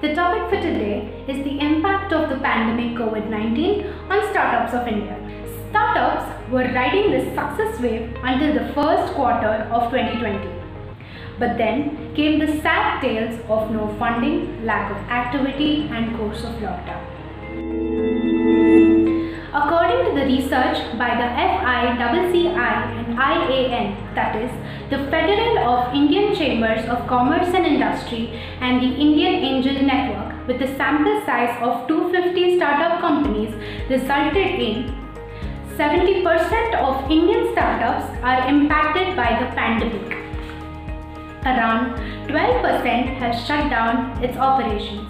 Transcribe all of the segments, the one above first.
The topic for today is the impact of the pandemic COVID-19 on startups of India. Startups were riding this success wave until the first quarter of 2020. But then came the sad tales of no funding, lack of activity and course of lockdown. According to the research by the FICCI and IAN, that is, the Federal of Indian Chambers of Commerce and Industry and the Indian Angel Network, with a sample size of 250 startup companies, resulted in 70% of Indian startups are impacted by the pandemic. Around 12% have shut down its operations,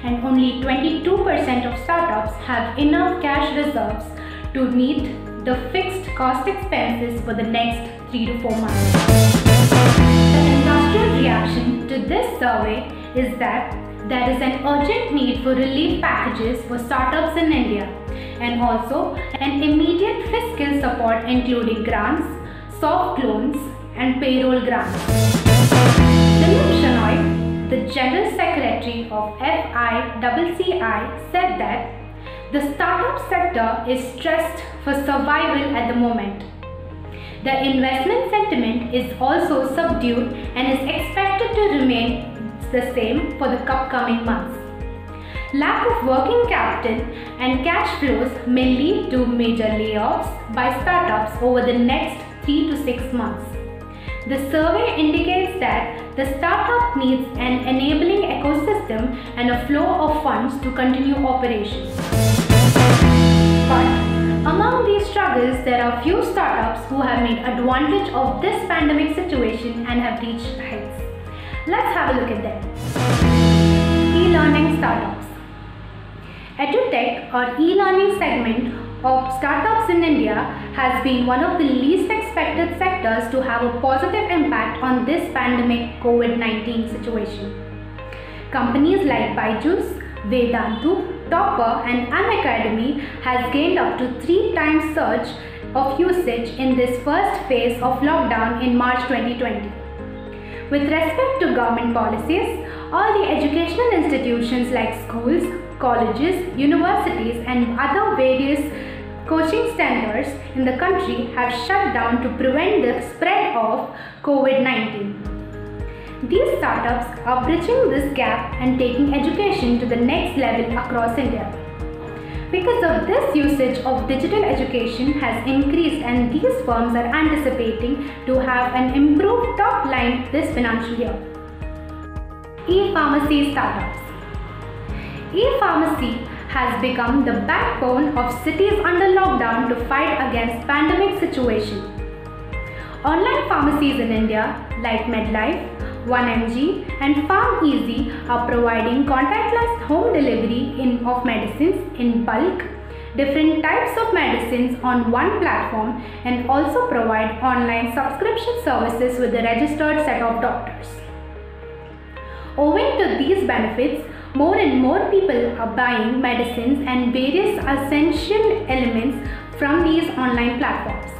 and only 22% of startups have enough cash reserves to meet the fixed cost expenses for the next 3 to 4 months. The industrial reaction to this survey is that there is an urgent need for relief packages for startups in India, and also an immediate fiscal support including grants, soft loans and payroll grants. Dilip Shenoy, the General Secretary of FICCI, said that the startup sector is stressed for survival at the moment. The investment sentiment is also subdued and is expected to remain the same for the upcoming months. Lack of working capital and cash flows may lead to major layoffs by startups over the next 3 to 6 months. The survey indicates that the startup needs an enabling ecosystem and a flow of funds to continue operations. But among these struggles, there are few startups who have made advantage of this pandemic situation and have reached heights. Let's have a look at them. E-learning startups. EduTech or e-learning segment of startups in India has been one of the least expected sectors to have a positive impact on this pandemic COVID-19 situation. Companies like Byju's, Vedantu, Topper and Unacademy has gained up to 3 times surge of usage in this first phase of lockdown in March 2020. With respect to government policies, all the educational institutions like schools, colleges, universities and other various coaching centers in the country have shut down to prevent the spread of COVID-19. These startups are bridging this gap and taking education to the next level across India. Because of this, usage of digital education has increased and these firms are anticipating to have an improved top line this financial year. E-pharmacy startups. E-pharmacy has become the backbone of cities under lockdown to fight against pandemic situation. Online pharmacies in India like MedLife, 1mg and PharmEasy are providing contactless home delivery of medicines in bulk, different types of medicines on one platform, and also provide online subscription services with a registered set of doctors. Owing to these benefits, more and more people are buying medicines and various essential elements from these online platforms.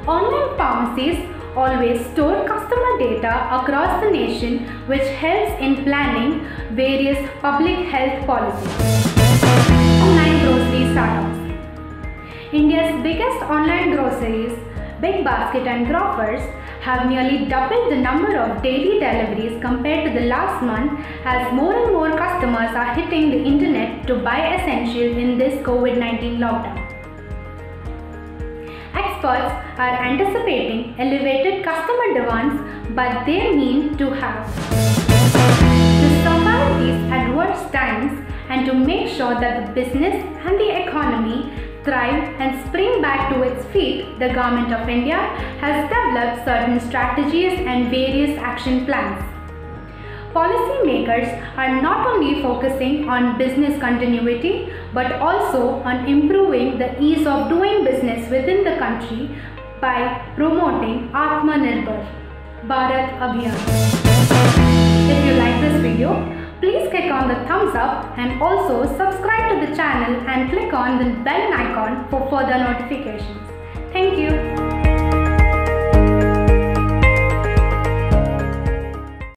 Online pharmacies always store customer data across the nation, which helps in planning various public health policies. Online grocery startups. India's biggest online groceries, Big Basket and Grofers, have nearly doubled the number of daily deliveries compared to the last month as more and more customers are hitting the internet to buy essentials in this COVID-19 lockdown. Experts are anticipating elevated customer demands, but they mean to have. To survive these adverse times and to make sure that the business and the economy thrive and spring back to its feet, the Government of India has developed certain strategies and various action plans. Policymakers are not only focusing on business continuity but also on improving the ease of doing business within the country by promoting Atmanirbhar Bharat Abhiyan. If you like this video, please click on the thumbs up and also subscribe to the channel and click on the bell icon for further notifications. Thank you.